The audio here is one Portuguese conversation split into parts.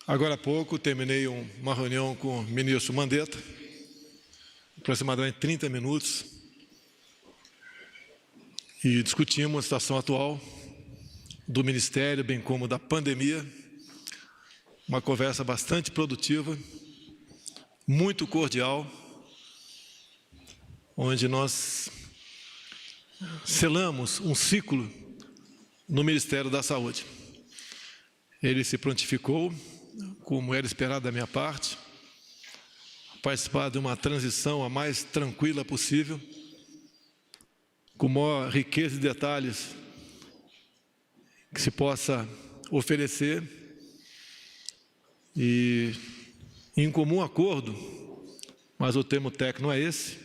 Agora há pouco terminei uma reunião com o ministro Mandetta, aproximadamente 30 minutos, e discutimos a situação atual do Ministério, bem como da pandemia. Uma conversa bastante produtiva, muito cordial, onde nós selamos um ciclo no Ministério da Saúde. Ele se prontificou, como era esperado da minha parte, participar de uma transição a mais tranquila possível, com maior riqueza de detalhes que se possa oferecer, e em comum acordo, mas o termo técnico não é esse,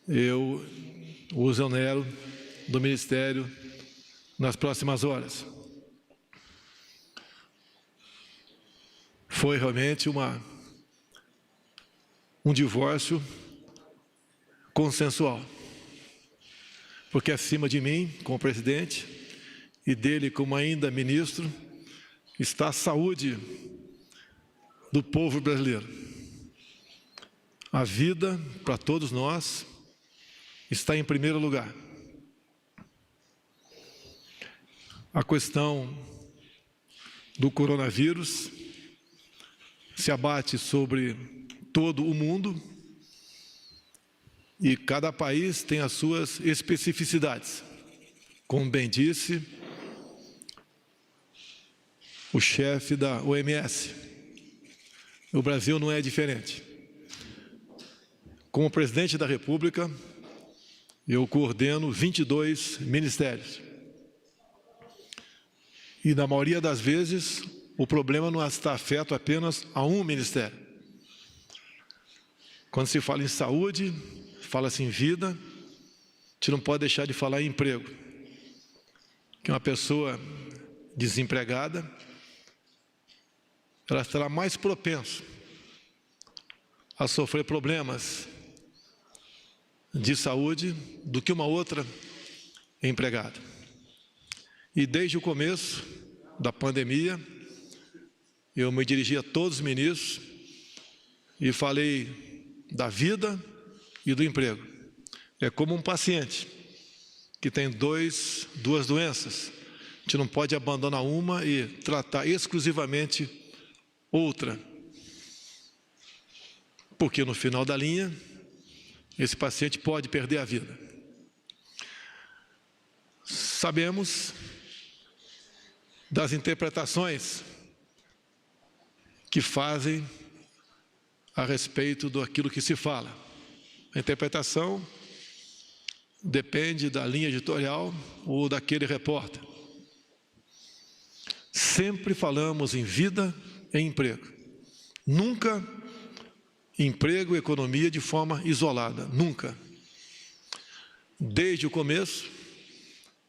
eu o exonero do Ministério nas próximas horas. Foi realmente um divórcio consensual, porque acima de mim, como presidente, e dele como ainda ministro, está a saúde do povo brasileiro. A vida, para todos nós, está em primeiro lugar. A questão do coronavírus se abate sobre todo o mundo e cada país tem as suas especificidades. Como bem disse o chefe da OMS, o Brasil não é diferente. Como presidente da República, eu coordeno 22 ministérios. E na maioria das vezes, o problema não está afeto apenas a um ministério. Quando se fala em saúde, fala-se em vida, a gente não pode deixar de falar em emprego. Que uma pessoa desempregada, ela estará mais propensa a sofrer problemas de saúde do que uma outra empregada. E desde o começo da pandemia, eu me dirigi a todos os ministros e falei da vida e do emprego. É como um paciente que tem duas doenças. A gente não pode abandonar uma e tratar exclusivamente outra, porque no final da linha, esse paciente pode perder a vida. Sabemos das interpretações que fazem a respeito daquilo que se fala. A interpretação depende da linha editorial ou daquele repórter. Sempre falamos em vida e emprego. Nunca emprego e economia de forma isolada, nunca. Desde o começo,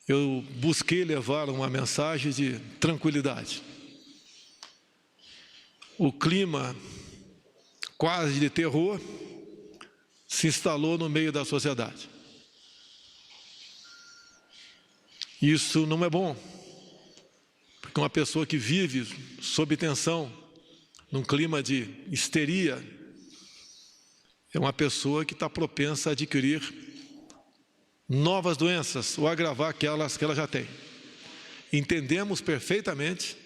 eu busquei levar uma mensagem de tranquilidade. O clima quase de terror se instalou no meio da sociedade. Isso não é bom, porque uma pessoa que vive sob tensão, num clima de histeria, é uma pessoa que está propensa a adquirir novas doenças ou agravar aquelas que ela já tem. Entendemos perfeitamente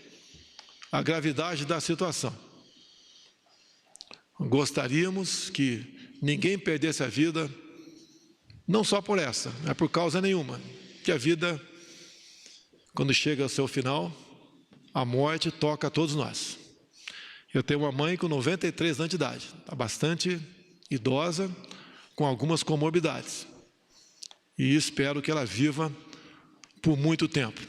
a gravidade da situação. Gostaríamos que ninguém perdesse a vida, não só por essa, não é por causa nenhuma, que a vida, quando chega ao seu final, a morte toca a todos nós. Eu tenho uma mãe com 93 anos de idade, está bastante idosa, com algumas comorbidades, e espero que ela viva por muito tempo.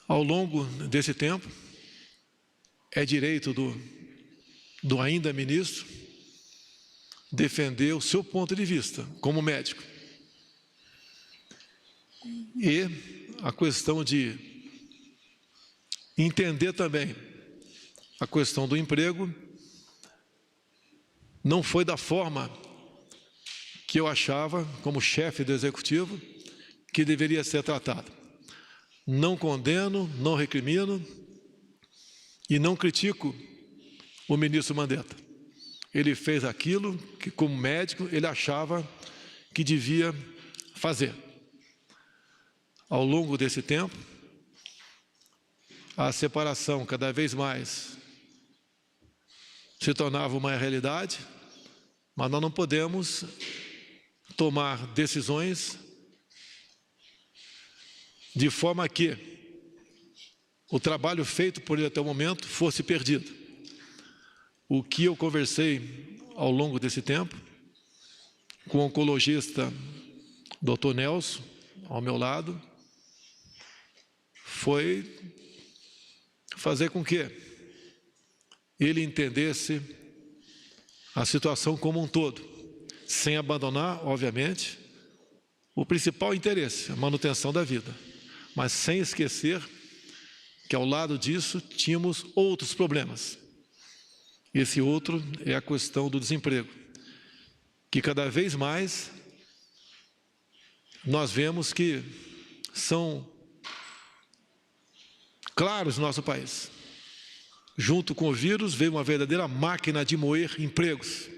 Ao longo desse tempo, é direito do ainda ministro defender o seu ponto de vista como médico. E a questão de entender também a questão do emprego não foi da forma que eu achava, como chefe do Executivo, que deveria ser tratado. não condeno, não recrimino e não critico o ministro Mandetta. Ele fez aquilo que, como médico, ele achava que devia fazer. Ao longo desse tempo, a separação cada vez mais se tornava uma realidade, mas nós não podemos tomar decisões de forma que o trabalho feito por ele até o momento fosse perdido. O que eu conversei ao longo desse tempo com o oncologista Dr. Nelson, ao meu lado, foi fazer com que ele entendesse a situação como um todo, sem abandonar, obviamente, o principal interesse, a manutenção da vida, mas sem esquecer que ao lado disso tínhamos outros problemas. Esse outro é a questão do desemprego, que cada vez mais nós vemos que são claros no nosso país. Junto com o vírus veio uma verdadeira máquina de moer empregos.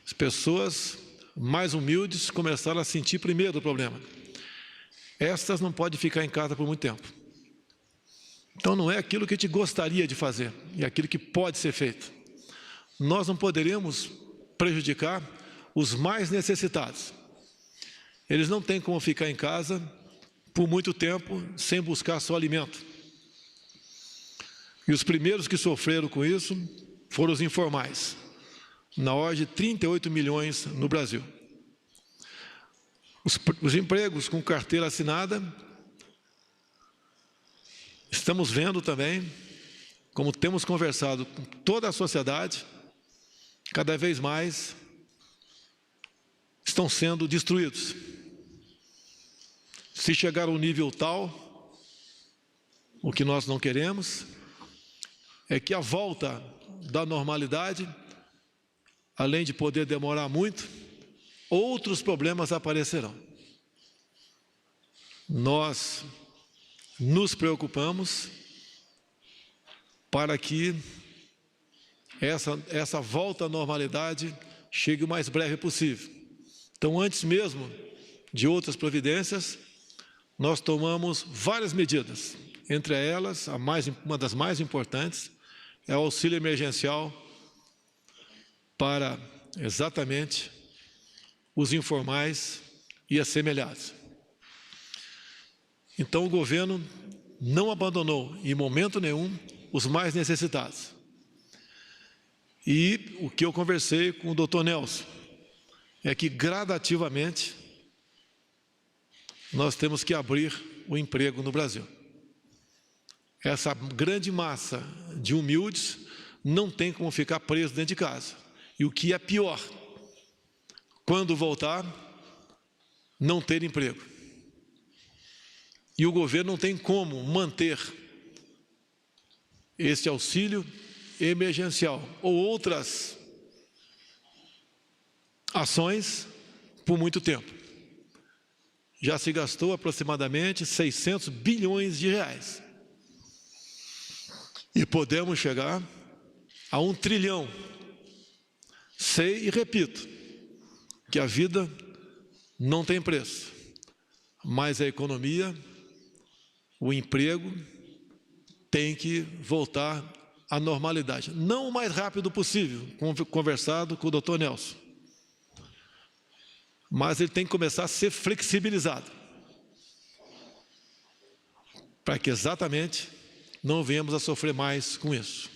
As pessoas mais humildes começaram a sentir primeiro o problema. Estas não podem ficar em casa por muito tempo. Então não é aquilo que a gente gostaria de fazer, é aquilo que pode ser feito. Nós não poderemos prejudicar os mais necessitados. Eles não têm como ficar em casa por muito tempo sem buscar seu alimento. E os primeiros que sofreram com isso foram os informais, na ordem de 38 milhões no Brasil. Os empregos com carteira assinada, estamos vendo também, como temos conversado com toda a sociedade, cada vez mais estão sendo destruídos. Se chegar a um nível tal, o que nós não queremos é que a volta da normalidade, além de poder demorar muito, outros problemas aparecerão. Nós nos preocupamos para que essa volta à normalidade chegue o mais breve possível. Então, antes mesmo de outras providências, nós tomamos várias medidas. Entre elas, uma das mais importantes é o auxílio emergencial para exatamente os informais e assemelhados. Então, o governo não abandonou, em momento nenhum, os mais necessitados. E o que eu conversei com o Dr. Nelson é que, gradativamente, nós temos que abrir o emprego no Brasil. Essa grande massa de humildes não tem como ficar preso dentro de casa. E o que é pior, quando voltar, não ter emprego. E o governo não tem como manter esse auxílio emergencial ou outras ações por muito tempo. Já se gastou aproximadamente 600 bilhões de reais. E podemos chegar a 1 trilhão. Sei e repito que a vida não tem preço, mas a economia, o emprego tem que voltar à normalidade. Não o mais rápido possível, conversado com o Dr. Nelson. Mas ele tem que começar a ser flexibilizado, para que exatamente não venhamos a sofrer mais com isso.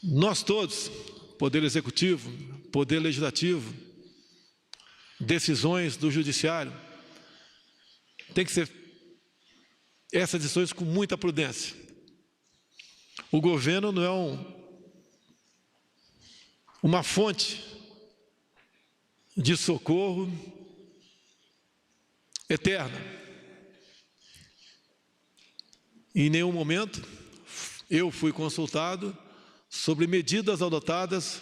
Nós todos, Poder Executivo, Poder Legislativo, decisões do Judiciário, tem que ser essas decisões com muita prudência. O governo não é uma fonte de socorro eterna. Em nenhum momento eu fui consultado sobre medidas adotadas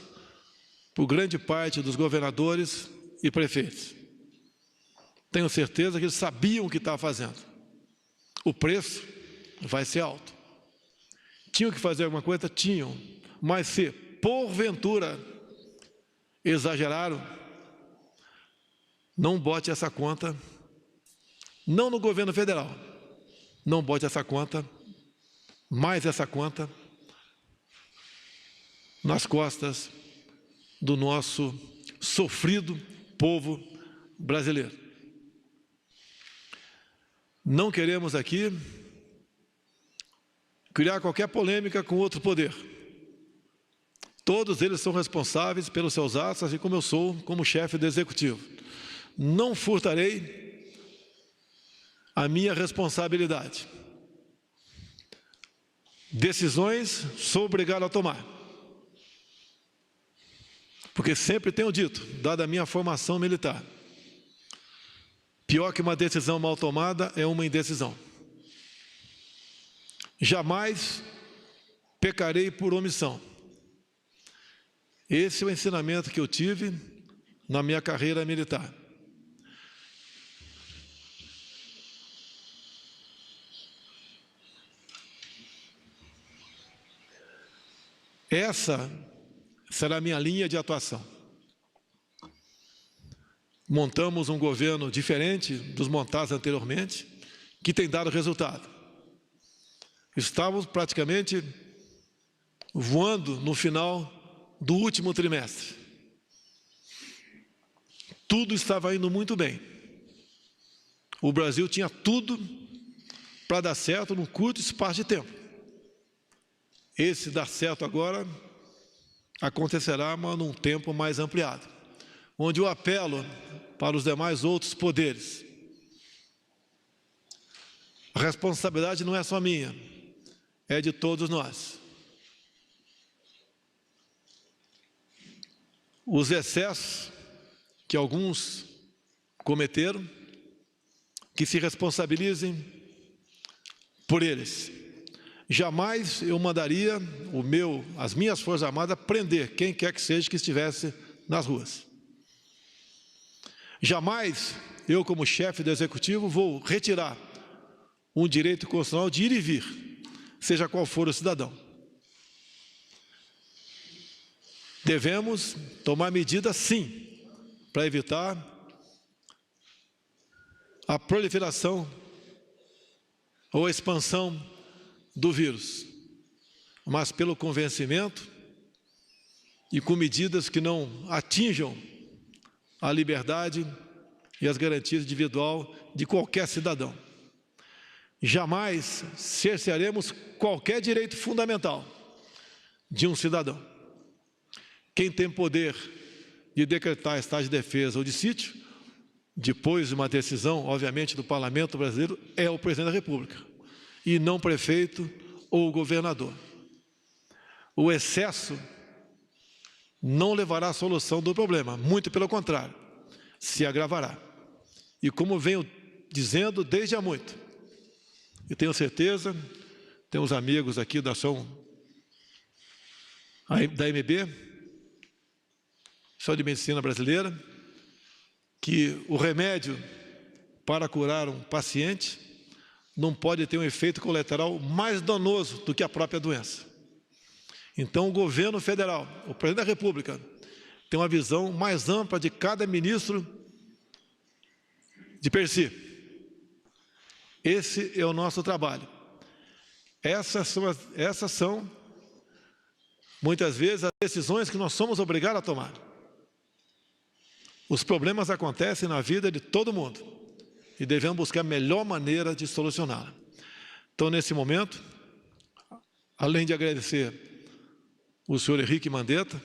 por grande parte dos governadores e prefeitos. Tenho certeza que eles sabiam o que estavam fazendo. O preço vai ser alto. Tinham que fazer alguma coisa? Tinham. Mas se, porventura, exageraram, não bote essa conta, não no governo federal, não bote essa conta, mais essa conta, nas costas do nosso sofrido povo brasileiro. Não queremos aqui criar qualquer polêmica com outro poder. Todos eles são responsáveis pelos seus atos, assim como eu sou como chefe do Executivo. Não furtarei a minha responsabilidade. Decisões sou obrigado a tomar. Porque sempre tenho dito, dada a minha formação militar, pior que uma decisão mal tomada é uma indecisão. Jamais pecarei por omissão. Esse é o ensinamento que eu tive na minha carreira militar. Essa será a minha linha de atuação. Montamos um governo diferente dos montados anteriormente, que tem dado resultado. Estávamos praticamente voando no final do último trimestre. Tudo estava indo muito bem. O Brasil tinha tudo para dar certo num curto espaço de tempo. Esse dar certo agora acontecerá, mas num tempo mais ampliado, onde eu apelo para os demais outros poderes. A responsabilidade não é só minha, é de todos nós. Os excessos que alguns cometeram, que se responsabilizem por eles. Jamais eu mandaria as minhas Forças Armadas prender quem quer que seja que estivesse nas ruas. Jamais eu, como chefe do Executivo, vou retirar um direito constitucional de ir e vir, seja qual for o cidadão. Devemos tomar medidas, sim, para evitar a proliferação ou a expansão do vírus, mas pelo convencimento e com medidas que não atinjam a liberdade e as garantias individuais de qualquer cidadão. Jamais cercearemos qualquer direito fundamental de um cidadão. Quem tem poder de decretar estado de defesa ou de sítio, depois de uma decisão, obviamente, do Parlamento brasileiro, é o presidente da República, e não prefeito ou governador. O excesso não levará à solução do problema, muito pelo contrário, se agravará. E como venho dizendo desde há muito, e tenho certeza, temos amigos aqui da MB, Ação de Medicina Brasileira, que o remédio para curar um paciente não pode ter um efeito colateral mais danoso do que a própria doença. Então, o governo federal, o presidente da República, tem uma visão mais ampla de cada ministro de per si. Esse é o nosso trabalho. Essas são, muitas vezes, as decisões que nós somos obrigados a tomar. Os problemas acontecem na vida de todo mundo e devemos buscar a melhor maneira de solucioná-la. Então, nesse momento, além de agradecer o senhor Henrique Mandetta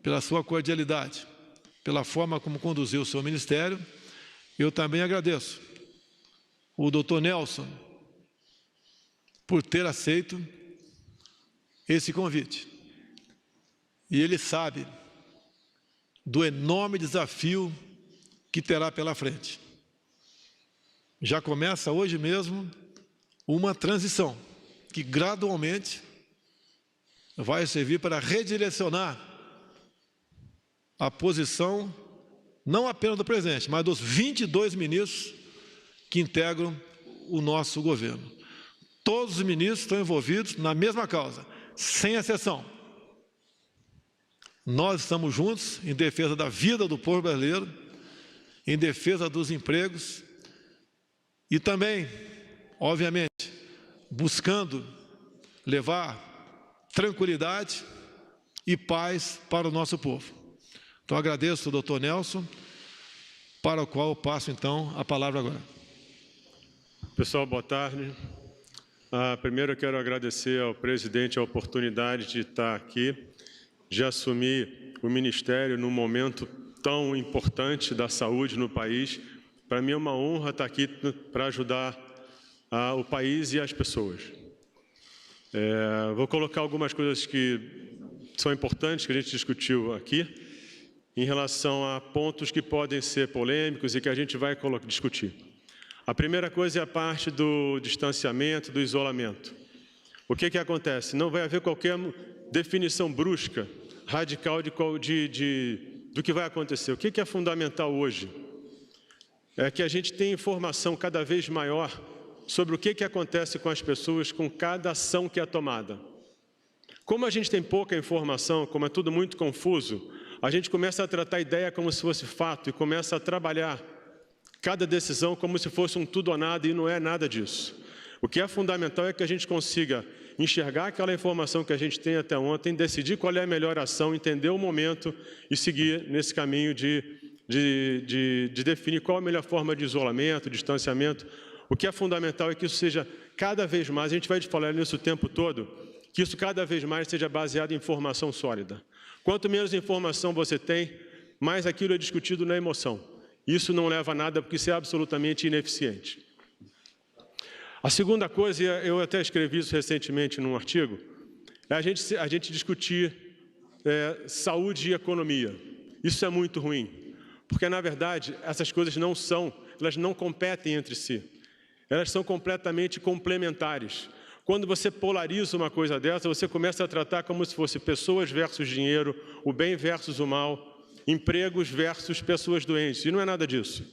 pela sua cordialidade, pela forma como conduziu o seu ministério, eu também agradeço o doutor Nelson por ter aceito esse convite. E ele sabe do enorme desafio que terá pela frente. Já começa hoje mesmo uma transição que gradualmente vai servir para redirecionar a posição não apenas do presidente, mas dos 22 ministros que integram o nosso governo. Todos os ministros estão envolvidos na mesma causa, sem exceção. Nós estamos juntos em defesa da vida do povo brasileiro, em defesa dos empregos e também, obviamente, buscando levar tranquilidade e paz para o nosso povo. Então, agradeço ao doutor Nelson, para o qual eu passo, então, a palavra agora. Pessoal, boa tarde. Primeiro, eu quero agradecer ao presidente a oportunidade de estar aqui, de assumir o ministério num momento tão importante da saúde no país. Para mim é uma honra estar aqui para ajudar o país e as pessoas. Vou colocar algumas coisas que são importantes, que a gente discutiu aqui, em relação a pontos que podem ser polêmicos e que a gente vai discutir. A primeira coisa é a parte do distanciamento, do isolamento. O que acontece? Não vai haver qualquer definição brusca, radical do que vai acontecer. O que é fundamental hoje? É que a gente tenha informação cada vez maior sobre o que acontece com as pessoas com cada ação que é tomada. Como a gente tem pouca informação, como é tudo muito confuso, a gente começa a tratar a ideia como se fosse fato e começa a trabalhar cada decisão como se fosse um tudo ou nada, e não é nada disso. O que é fundamental é que a gente consiga enxergar aquela informação que a gente tem até ontem, decidir qual é a melhor ação, entender o momento e seguir nesse caminho de definir qual a melhor forma de isolamento, distanciamento. O que é fundamental é que isso seja cada vez mais, a gente vai falar nisso o tempo todo, que isso cada vez mais seja baseado em informação sólida. Quanto menos informação você tem, mais aquilo é discutido na emoção. Isso não leva a nada, porque isso é absolutamente ineficiente. A segunda coisa, eu até escrevi isso recentemente num artigo, é a gente discutir saúde e economia. Isso é muito ruim, porque, na verdade, essas coisas elas não competem entre si. Elas são completamente complementares. Quando você polariza uma coisa dessa, você começa a tratar como se fosse pessoas versus dinheiro, o bem versus o mal, empregos versus pessoas doentes, e não é nada disso.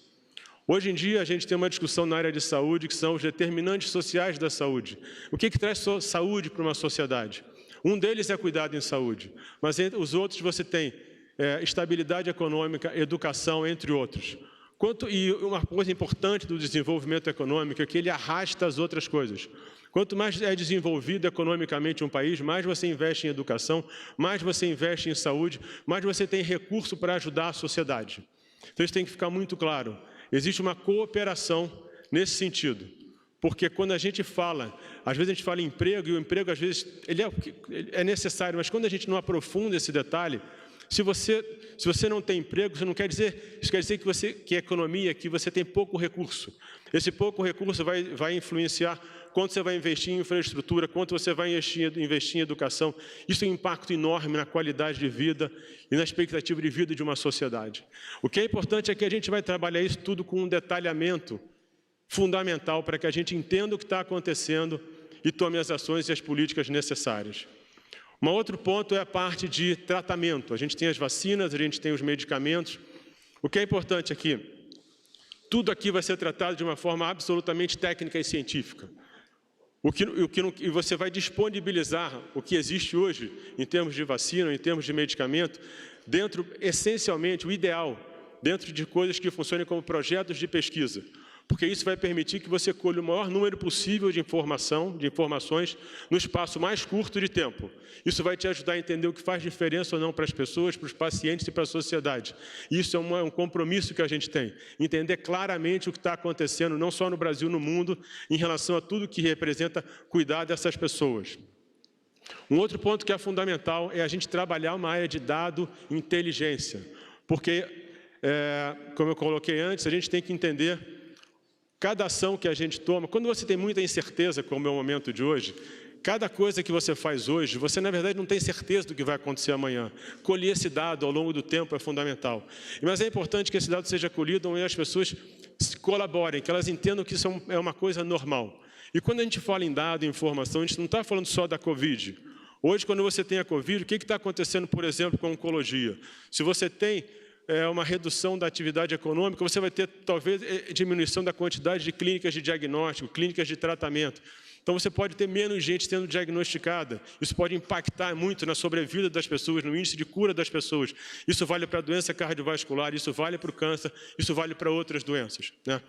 Hoje em dia, a gente tem uma discussão na área de saúde, que são os determinantes sociais da saúde. O que traz saúde para uma sociedade? Um deles é cuidado em saúde, mas entre os outros você tem estabilidade econômica, educação, entre outros. E uma coisa importante do desenvolvimento econômico é que ele arrasta as outras coisas. Quanto mais é desenvolvido economicamente um país, mais você investe em educação, mais você investe em saúde, mais você tem recurso para ajudar a sociedade. Então isso tem que ficar muito claro. Existe uma cooperação nesse sentido. Porque quando a gente fala, às vezes a gente fala em emprego, e o emprego às vezes ele é necessário, mas quando a gente não aprofunda esse detalhe, se você não tem emprego, isso quer dizer que a economia, que você tem pouco recurso. Esse pouco recurso vai influenciar quanto você vai investir em infraestrutura, quanto você vai investir em educação. Isso tem um impacto enorme na qualidade de vida e na expectativa de vida de uma sociedade. O que é importante é que a gente vai trabalhar isso tudo com um detalhamento fundamental para que a gente entenda o que está acontecendo e tome as ações e as políticas necessárias. Um outro ponto é a parte de tratamento. A gente tem as vacinas, a gente tem os medicamentos. O que é importante aqui? Tudo aqui vai ser tratado de uma forma absolutamente técnica e científica. E você vai disponibilizar o que existe hoje, em termos de vacina, em termos de medicamento, essencialmente, o ideal, dentro de coisas que funcionem como projetos de pesquisa. Porque isso vai permitir que você colhe o maior número possível de informações no espaço mais curto de tempo. Isso vai te ajudar a entender o que faz diferença ou não para as pessoas, para os pacientes e para a sociedade. E isso é um compromisso que a gente tem. Entender claramente o que está acontecendo, não só no Brasil, no mundo, em relação a tudo que representa cuidar dessas pessoas. Um outro ponto que é fundamental é a gente trabalhar uma área de dado e inteligência. Porque, como eu coloquei antes, a gente tem que entender cada ação que a gente toma. Quando você tem muita incerteza, como é o momento de hoje, cada coisa que você faz hoje, você na verdade não tem certeza do que vai acontecer amanhã. Colher esse dado ao longo do tempo é fundamental. Mas é importante que esse dado seja colhido e as pessoas colaborem, que elas entendam que isso é uma coisa normal. E quando a gente fala em dado e informação, a gente não está falando só da Covid. Hoje, quando você tem a Covid, o que está acontecendo, por exemplo, com a oncologia? Se você tem uma redução da atividade econômica, você vai ter, talvez, diminuição da quantidade de clínicas de diagnóstico, clínicas de tratamento. Então, você pode ter menos gente sendo diagnosticada. Isso pode impactar muito na sobrevida das pessoas, no índice de cura das pessoas. Isso vale para a doença cardiovascular, isso vale para o câncer, isso vale para outras doenças, né?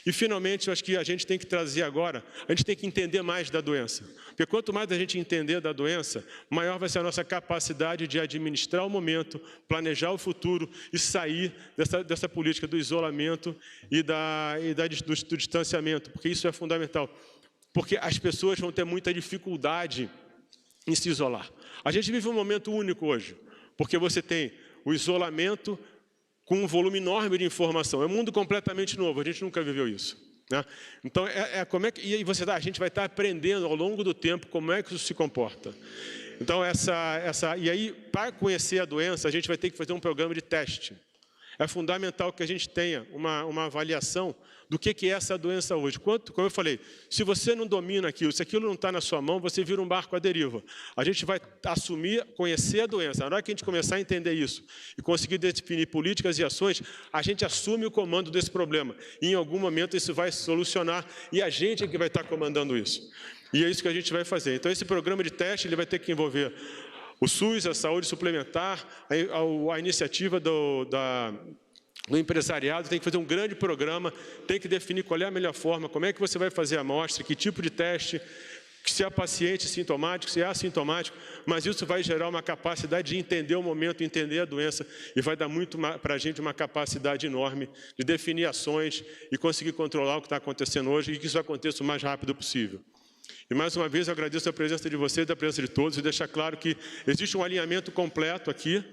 E, finalmente, eu acho que a gente tem que trazer agora, a gente tem que entender mais da doença. Porque quanto mais a gente entender da doença, maior vai ser a nossa capacidade de administrar o momento, planejar o futuro e sair dessa política do isolamento e do distanciamento, porque isso é fundamental. Porque as pessoas vão ter muita dificuldade em se isolar. A gente vive um momento único hoje, porque você tem o isolamento com um volume enorme de informação. É um mundo completamente novo, a gente nunca viveu isso, né? Então, como é que, e aí a gente vai estar aprendendo ao longo do tempo como é que isso se comporta. Então, e aí, para conhecer a doença, a gente vai ter que fazer um programa de teste. É fundamental que a gente tenha uma avaliação do que é essa doença hoje. Como eu falei, se você não domina aquilo, se aquilo não está na sua mão, você vira um barco à deriva. A gente vai conhecer a doença. Na hora que a gente começar a entender isso e conseguir definir políticas e ações, a gente assume o comando desse problema. E em algum momento isso vai se solucionar e a gente é que vai estar comandando isso. E é isso que a gente vai fazer. Então, esse programa de teste ele vai ter que envolver o SUS, a saúde suplementar, a iniciativa do empresariado, tem que fazer um grande programa, tem que definir qual é a melhor forma, como é que você vai fazer a amostra, que tipo de teste, se é paciente sintomático, se é assintomático, mas isso vai gerar uma capacidade de entender o momento, entender a doença, e vai dar muito para a gente uma capacidade enorme de definir ações e conseguir controlar o que está acontecendo hoje e que isso aconteça o mais rápido possível. E, mais uma vez, eu agradeço a presença de vocês, a presença de todos, e deixar claro que existe um alinhamento completo aqui,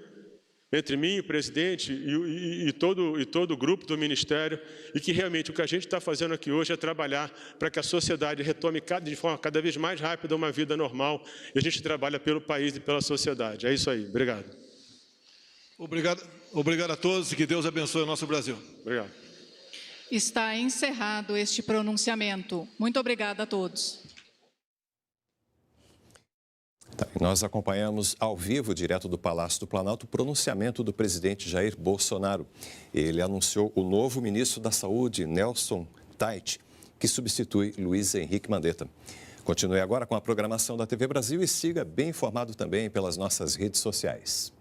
entre mim, o presidente e todo o grupo do Ministério, e que realmente o que a gente está fazendo aqui hoje é trabalhar para que a sociedade retome de forma cada vez mais rápida uma vida normal, e a gente trabalha pelo país e pela sociedade. É isso aí. Obrigado. Obrigado a todos e que Deus abençoe o nosso Brasil. Obrigado. Está encerrado este pronunciamento. Muito obrigada a todos. Nós acompanhamos ao vivo, direto do Palácio do Planalto, o pronunciamento do presidente Jair Bolsonaro. Ele anunciou o novo ministro da Saúde, Nelson Tait, que substitui Luiz Henrique Mandetta. Continue agora com a programação da TV Brasil e siga bem informado também pelas nossas redes sociais.